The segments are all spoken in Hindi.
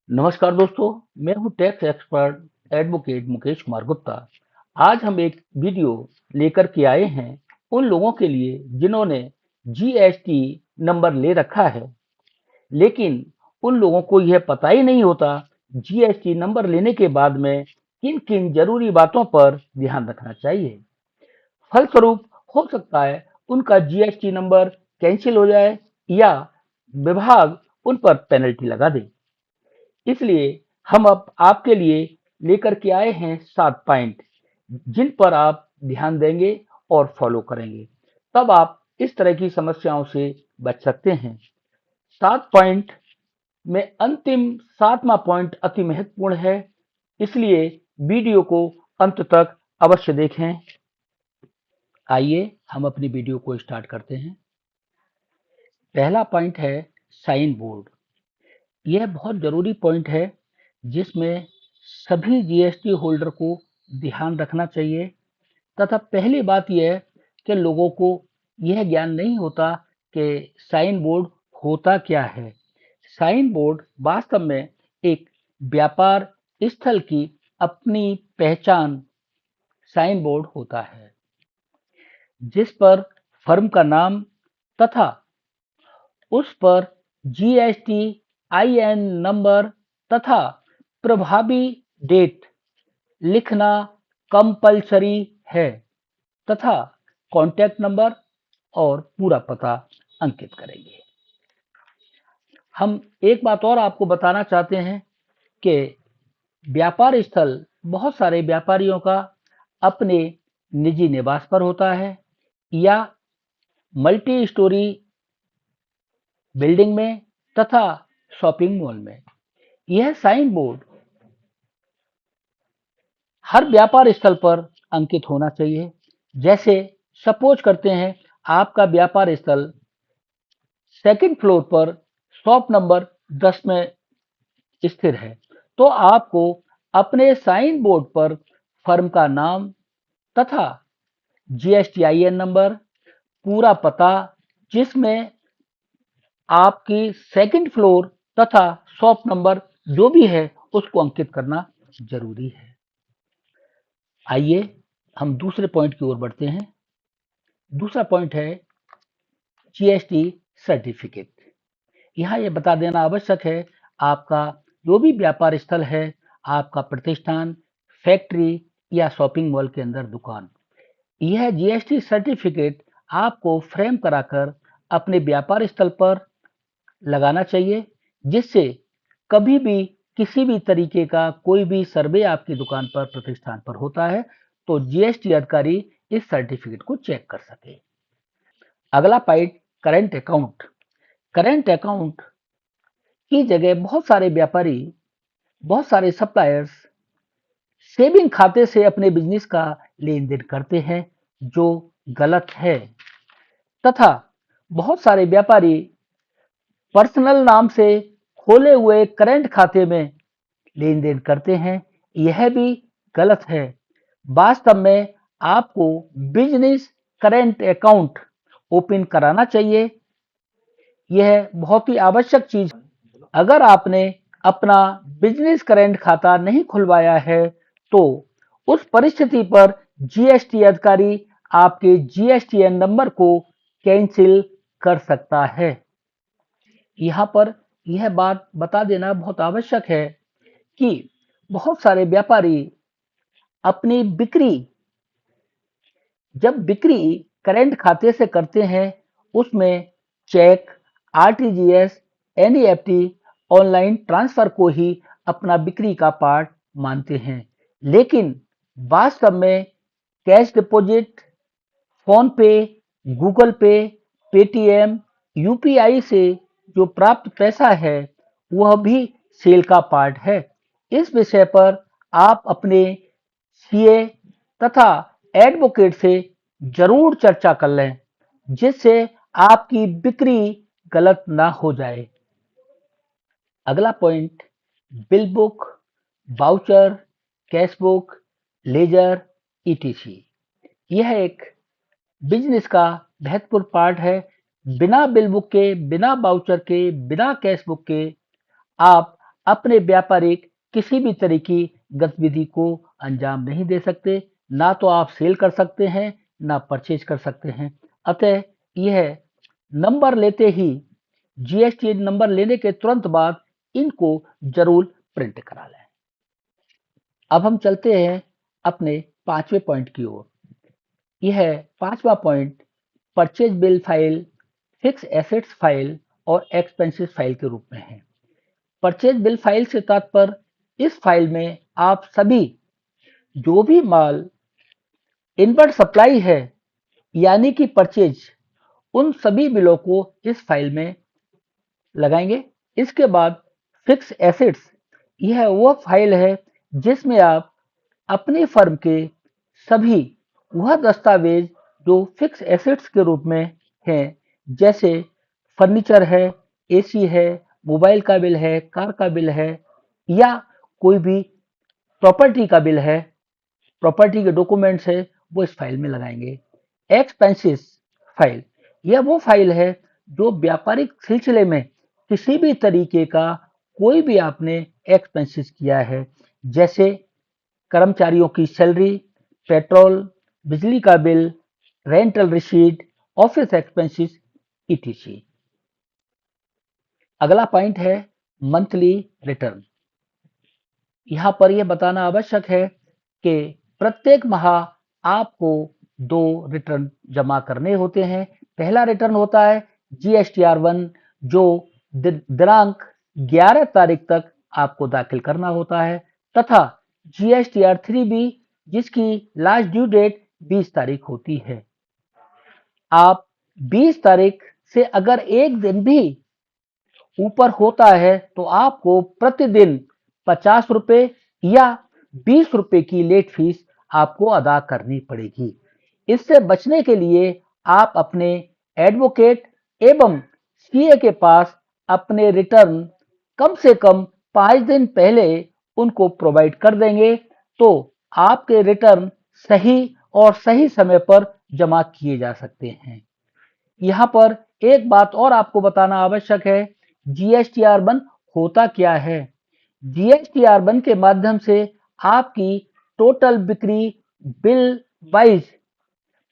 नमस्कार दोस्तों, मैं हूं tax expert advocate Mukesh Kumar Gupta. आज हम एक वीडियो लेकर के आए हैं उन लोगों के लिए जिन्होंने जीएसटी नंबर ले रखा है, लेकिन उन लोगों को यह पता ही नहीं होता जीएसटी नंबर लेने के बाद में किन किन जरूरी बातों पर ध्यान रखना चाहिए। फलस्वरूप हो सकता है उनका जीएसटी नंबर कैंसिल हो जाए या विभाग उन पर पेनल्टी लगा दे। इसलिए हम अब आपके लिए लेकर के आए हैं 7 पॉइंट, जिन पर आप ध्यान देंगे और फॉलो करेंगे, तब आप इस तरह की समस्याओं से बच सकते हैं। 7 पॉइंट में अंतिम 7वां पॉइंट अति महत्वपूर्ण है, इसलिए वीडियो को अंत तक अवश्य देखें। आइए हम अपनी वीडियो को स्टार्ट करते हैं। पहला पॉइंट है साइन बोर्ड। यह बहुत जरूरी पॉइंट है जिसमें सभी जीएसटी होल्डर को ध्यान रखना चाहिए। तथा पहली बात यह है कि लोगों को यह ज्ञान नहीं होता कि साइन बोर्ड होता क्या है। साइन बोर्ड वास्तव में एक व्यापार स्थल की अपनी पहचान साइन बोर्ड होता है, जिस पर फर्म का नाम तथा उस पर जीएसटी आईएन नंबर तथा प्रभावी डेट लिखना कंपलसरी है तथा कॉन्टैक्ट नंबर और पूरा पता अंकित करेंगे। हम एक बात और आपको बताना चाहते हैं कि व्यापार स्थल बहुत सारे व्यापारियों का अपने निजी निवास पर होता है या मल्टी स्टोरी बिल्डिंग में तथा शॉपिंग मॉल में। यह साइन बोर्ड हर व्यापार स्थल पर अंकित होना चाहिए। जैसे सपोज करते हैं आपका व्यापार स्थल सेकंड फ्लोर पर शॉप नंबर 10 में स्थिर है, तो आपको अपने साइन बोर्ड पर फर्म का नाम तथा जीएसटीआईएन नंबर, पूरा पता जिसमें आपकी सेकंड फ्लोर तथा शॉप नंबर जो भी है उसको अंकित करना जरूरी है। आइए हम दूसरे पॉइंट की ओर बढ़ते हैं। दूसरा पॉइंट है जीएसटी सर्टिफिकेट। यहाँ ये बता देना आवश्यक है, आपका जो भी व्यापार स्थल है, आपका प्रतिष्ठान, फैक्ट्री या शॉपिंग मॉल के अंदर दुकान, यह जीएसटी सर्टिफिकेट आपको फ्रेम कराकर अपने व्यापार स्थल पर लगाना चाहिए, जिससे कभी भी किसी भी तरीके का कोई भी सर्वे आपकी दुकान पर प्रतिष्ठान पर होता है तो जीएसटी अधिकारी इस सर्टिफिकेट को चेक कर सके। अगला point current account. Current account की जगह बहुत सारे व्यापारी, बहुत सारे सप्लायर्स सेविंग खाते से अपने बिजनेस का लेन देन करते हैं, जो गलत है। तथा बहुत सारे व्यापारी पर्सनल नाम से खोले हुए करंट खाते में लेन देन करते हैं, यह भी गलत है। वास्तव में आपको बिजनेस करंट अकाउंट ओपन कराना चाहिए। यह बहुत ही आवश्यक चीज। अगर आपने अपना बिजनेस करंट खाता नहीं खुलवाया है तो उस परिस्थिति पर जीएसटी अधिकारी आपके जीएसटीएन नंबर को कैंसिल कर सकता है। यहाँ पर यह बात बता देना बहुत आवश्यक है कि बहुत सारे व्यापारी अपनी बिक्री, जब बिक्री करंट खाते से करते हैं, उसमें cheque, RTGS, NEFT, online transfer को ही अपना बिक्री का पार्ट मानते हैं। लेकिन वास्तव में कैश डिपॉजिट, फोन पे, गूगल पे, पेटीएम, यूपीआई से जो प्राप्त पैसा है वह भी सेल का पार्ट है। इस विषय पर आप अपने सीए तथा एडवोकेट से जरूर चर्चा कर लें, जिससे आपकी बिक्री गलत ना हो जाए। अगला point bill book, voucher, cash book, ledger, ETC. यह एक बिजनेस का महत्वपूर्ण पार्ट है। बिना बिल बुक के, बिना वाउचर के, बिना कैश बुक के आप अपने व्यापारिक किसी भी तरह की गतिविधि को अंजाम नहीं दे सकते। ना तो आप सेल कर सकते हैं, ना परचेज कर सकते हैं। अतः यह नंबर लेते ही, जीएसटी नंबर लेने के तुरंत बाद इनको जरूर प्रिंट करा लें। अब हम चलते हैं अपने 5वें पॉइंट की ओर। यह 5वां point purchase bill file, fix assets file और एक्सपेंसेस फाइल के रूप में है। परचेज बिल फाइल से तात्पर्य, इस फाइल में आप सभी जो भी माल इनवर्ट सप्लाई है यानी कि परचेज, उन सभी बिलों को इस फाइल में लगाएंगे। इसके बाद फिक्स एसेट्स, यह वह फाइल है जिसमें आप अपनी फर्म के सभी वह दस्तावेज जो फिक्स एसेट्स के रूप में हैं, जैसे फर्नीचर है, एसी है, मोबाइल का बिल है, कार का बिल है या कोई भी प्रॉपर्टी का बिल है, प्रॉपर्टी के डॉक्यूमेंट्स है, वो इस फाइल में लगाएंगे। एक्सपेंसेस फाइल, यह वो फाइल है जो व्यापारिक सिलसिले में किसी भी तरीके का कोई भी आपने एक्सपेंसेस किया है, जैसे कर्मचारियों की सैलरी, पेट्रोल, बिजली का bill, rental receipt, office expenses, etc. अगला पॉइंट है मंथली रिटर्न। यहाँ पर यह बताना आवश्यक है कि प्रत्येक माह आपको 2 रिटर्न जमा करने होते हैं। पहला रिटर्न होता है GSTR1, जो दिनांक 11 तारीख तक आपको दाखिल करना होता है, तथा GSTR3 भी, जिसकी लास्ट ड्यू डेट 20 तारीख होती है। आप 20 तारीख से अगर एक दिन भी ऊपर होता है तो आपको प्रतिदिन 50 रुपए या 20 रुपए की लेट फीस आपको अदा करनी पड़ेगी। इससे बचने के लिए आप अपने एडवोकेट एवं सीए के पास अपने रिटर्न कम से कम 5 दिन पहले उनको प्रोवाइड कर देंगे, तो आपके रिटर्न सही और सही समय पर जमा किए जा सकते हैं। यहाँ पर एक बात और आपको बताना आवश्यक है, GSTR1 होता क्या है। GSTR1 के माध्यम से आपकी टोटल बिक्री बिल वाइज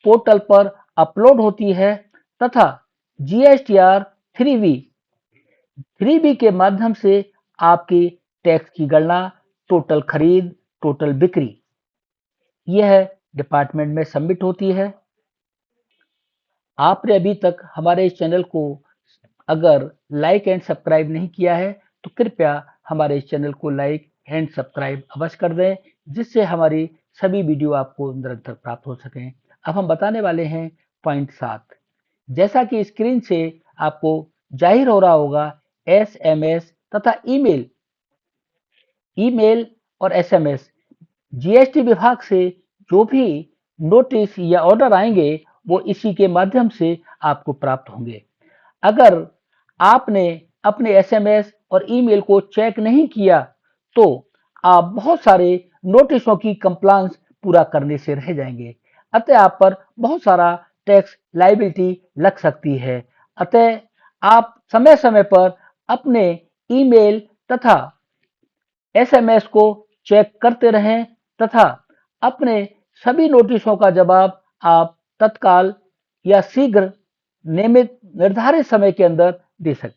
पोर्टल पर अपलोड होती है, तथा GSTR3B के माध्यम से आपकी टैक्स की गणना, टोटल खरीद, टोटल बिक्री, यह डिपार्टमेंट में सबमिट होती है। आपने अभी तक हमारे इस चैनल को अगर लाइक एंड सब्सक्राइब नहीं किया है तो कृपया हमारे इस चैनल को लाइक एंड सब्सक्राइब अवश्य कर दें, जिससे हमारी सभी वीडियो आपको निरंतर प्राप्त हो सकें। अब हम बताने वाले हैं पॉइंट 7। जैसा कि स्क्रीन से आपको जाहिर हो रहा होगा, एसएमएस तथा ईमेल और एसएमएस, जीएसटी विभाग से जो भी नोटिस या ऑर्डर आएंगे वो इसी के माध्यम से आपको प्राप्त होंगे। अगर आपने अपने एसएमएस और ईमेल को चेक नहीं किया तो आप बहुत सारे नोटिसों की कंप्लायंस पूरा करने से रह जाएंगे। अतः आप पर बहुत सारा टैक्स लायबिलिटी लग सकती है। अतः आप समय समय पर अपने ईमेल तथा एसएमएस को चेक करते रहें, तथा अपने सभी नोटिसों का जवाब आप तत्काल या शीघ्र नियमित निर्धारित समय के अंदर दे सकते हैं।